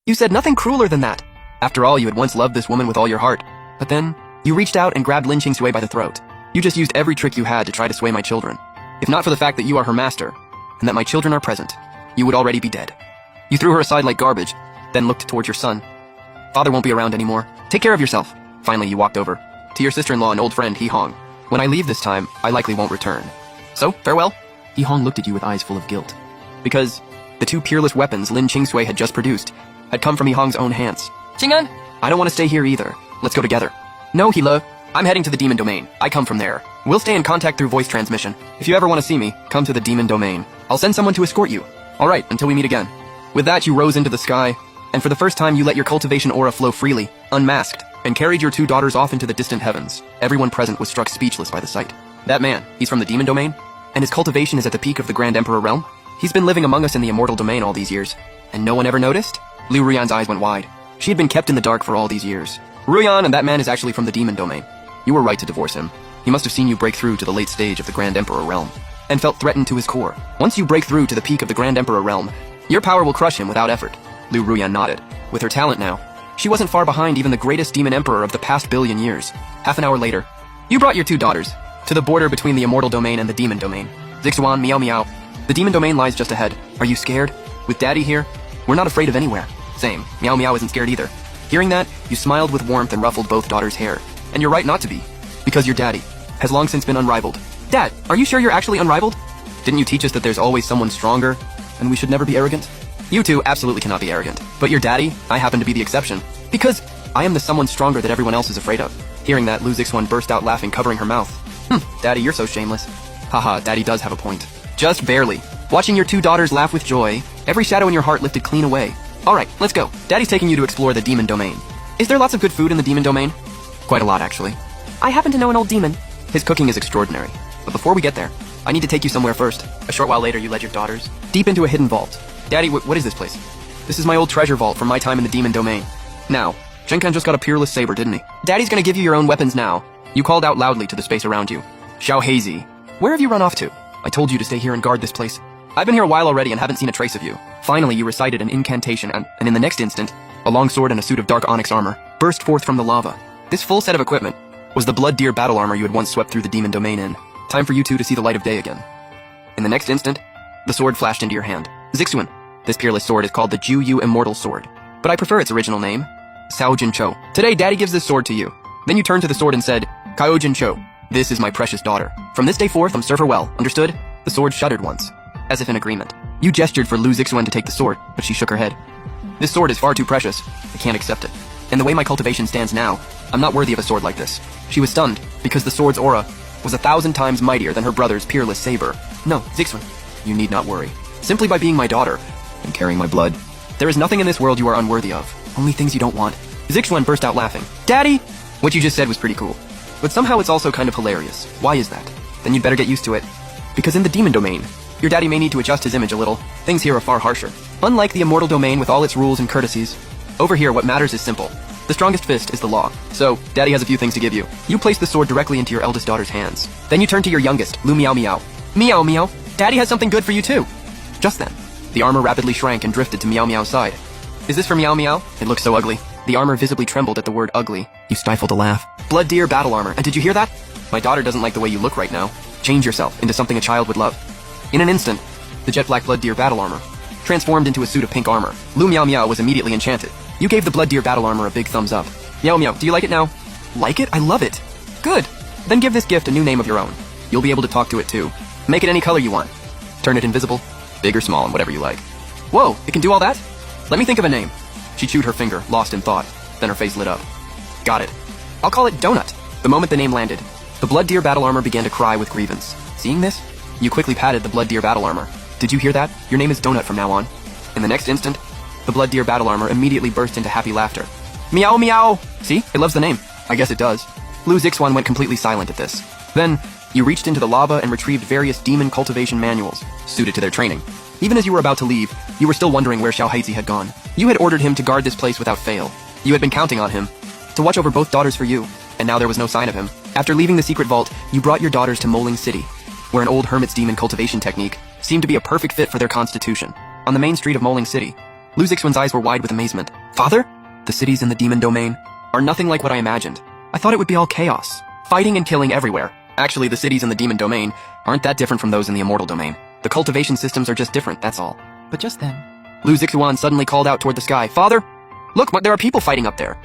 You said nothing crueler than that. After all, you had once loved this woman with all your heart. But then, you reached out and grabbed Lin Qingsui by the throat. You just used every trick you had to try to sway my children. If not for the fact that you are her master, and that my children are present, you would already be dead. You threw her aside like garbage, then looked towards your son. Father won't be around anymore. Take care of yourself. Finally, you walked over. To your sister-in-law and old friend, He Hong. When I leave this time, I likely won't return. So, farewell. He Hong looked at you with eyes full of guilt. Because the two peerless weapons Lin Qingsui had just produced had come from He Hong's own hands. Qing'an, I don't want to stay here either. Let's go together. No, Hila. I'm heading to the demon domain. I come from there. We'll stay in contact through voice transmission. If you ever want to see me, come to the demon domain. I'll send someone to escort you. All right, until we meet again. With that, you rose into the sky, and for the first time you let your cultivation aura flow freely, unmasked, and carried your two daughters off into the distant heavens. Everyone present was struck speechless by the sight. That man, he's from the demon domain? And his cultivation is at the peak of the Grand Emperor realm? He's been living among us in the immortal domain all these years. And no one ever noticed? Liu Ruyan's eyes went wide. She had been kept in the dark for all these years. Ruyan and that man is actually from the demon domain. You were right to divorce him. He must have seen you break through to the late stage of the Grand Emperor realm, and felt threatened to his core. Once you break through to the peak of the Grand Emperor realm, your power will crush him without effort. Liu Ruyan nodded. With her talent now, she wasn't far behind even the greatest demon emperor of the past billion years. Half an hour later, you brought your two daughters to the border between the immortal domain and the demon domain. Zixuan, Miao Miao. The demon domain lies just ahead. Are you scared? With Daddy here, we're not afraid of anywhere. Same. Miao Miao isn't scared either. Hearing that, you smiled with warmth and ruffled both daughters' hair. And you're right not to be. Because your daddy has long since been unrivaled. Dad, are you sure you're actually unrivaled? Didn't you teach us that there's always someone stronger, and we should never be arrogant? You two absolutely cannot be arrogant. But your daddy, I happen to be the exception. Because I am the someone stronger that everyone else is afraid of. Hearing that, Lu Zixuan burst out laughing, covering her mouth. Daddy, you're so shameless. Haha, Daddy does have a point. Just barely. Watching your two daughters laugh with joy, every shadow in your heart lifted clean away. Alright, let's go. Daddy's taking you to explore the demon domain. Is there lots of good food in the demon domain? Quite a lot, actually. I happen to know an old demon. His cooking is extraordinary. But before we get there, I need to take you somewhere first. A short while later, you led your daughters deep into a hidden vault. Daddy, what is this place? This is my old treasure vault from my time in the demon domain. Now, Shenkan just got a peerless saber, didn't he? Daddy's gonna give you your own weapons now. You called out loudly to the space around you. Xiao Hazy, where have you run off to? I told you to stay here and guard this place. I've been here a while already and haven't seen a trace of you. Finally, you recited an incantation and in the next instant, a long sword and a suit of dark onyx armor burst forth from the lava. This full set of equipment was the blood deer battle armor you had once swept through the demon domain in. Time for you two to see the light of day again. In the next instant, the sword flashed into your hand. Zixuan, this peerless sword is called the Ju-Yu Immortal Sword, but I prefer its original name, Sao Jin Cho. Today, Daddy gives this sword to you. Then you turned to the sword and said, Kao Jin Cho, this is my precious daughter. From this day forth, serve her well, understood? The sword shuddered once, as if in agreement. You gestured for Lu Zixuan to take the sword, but she shook her head. This sword is far too precious. I can't accept it. And the way my cultivation stands now, I'm not worthy of a sword like this. She was stunned, because the sword's aura was 1,000 times mightier than her brother's peerless saber. No, Zixuan, you need not worry. Simply by being my daughter, and carrying my blood, there is nothing in this world you are unworthy of. Only things you don't want. Zixuan burst out laughing. Daddy! What you just said was pretty cool. But somehow it's also kind of hilarious. Why is that? Then you'd better get used to it. Because in the demon domain, your daddy may need to adjust his image a little. Things here are far harsher. Unlike the immortal domain with all its rules and courtesies, over here what matters is simple. The strongest fist is the law. So, Daddy has a few things to give you. You place the sword directly into your eldest daughter's hands. Then you turn to your youngest, Lu Miao Miao. Miao Miao, Daddy has something good for you too. Just then, the armor rapidly shrank and drifted to Miao Miao's side. Is this for Miao Miao? It looks so ugly. The armor visibly trembled at the word ugly. You stifled a laugh. Blood deer battle armor. And did you hear that? My daughter doesn't like the way you look right now. Change yourself into something a child would love. In an instant, the jet black blood deer battle armor transformed into a suit of pink armor. Lu Miao Miao was immediately enchanted. You gave the blood deer battle armor a big thumbs up. Miao Miao, do you like it now? Like it? I love it. Good. Then give this gift a new name of your own. You'll be able to talk to it too. Make it any color you want. Turn it invisible, big or small, and whatever you like. Whoa, it can do all that? Let me think of a name. She chewed her finger, lost in thought. Then her face lit up. Got it. I'll call it Donut. The moment the name landed, the blood deer battle armor began to cry with grievance. Seeing this, you quickly patted the blood deer battle armor. Did you hear that? Your name is Donut from now on. In the next instant, the blood deer battle armor immediately burst into happy laughter. Meow meow! See? It loves the name. I guess it does. Lu Zixuan went completely silent at this. Then, you reached into the lava and retrieved various demon cultivation manuals, suited to their training. Even as you were about to leave, you were still wondering where Xiao Heizi had gone. You had ordered him to guard this place without fail. You had been counting on him to watch over both daughters for you, and now there was no sign of him. After leaving the secret vault, you brought your daughters to Moling City, where an old hermit's demon cultivation technique seemed to be a perfect fit for their constitution. On the main street of Moling City, Lu Zixuan's eyes were wide with amazement. Father? The cities in the demon domain are nothing like what I imagined. I thought it would be all chaos, fighting and killing everywhere. Actually, the cities in the demon domain aren't that different from those in the immortal domain. The cultivation systems are just different, that's all. But just then, Lu Zixuan suddenly called out toward the sky, Father, look, there are people fighting up there.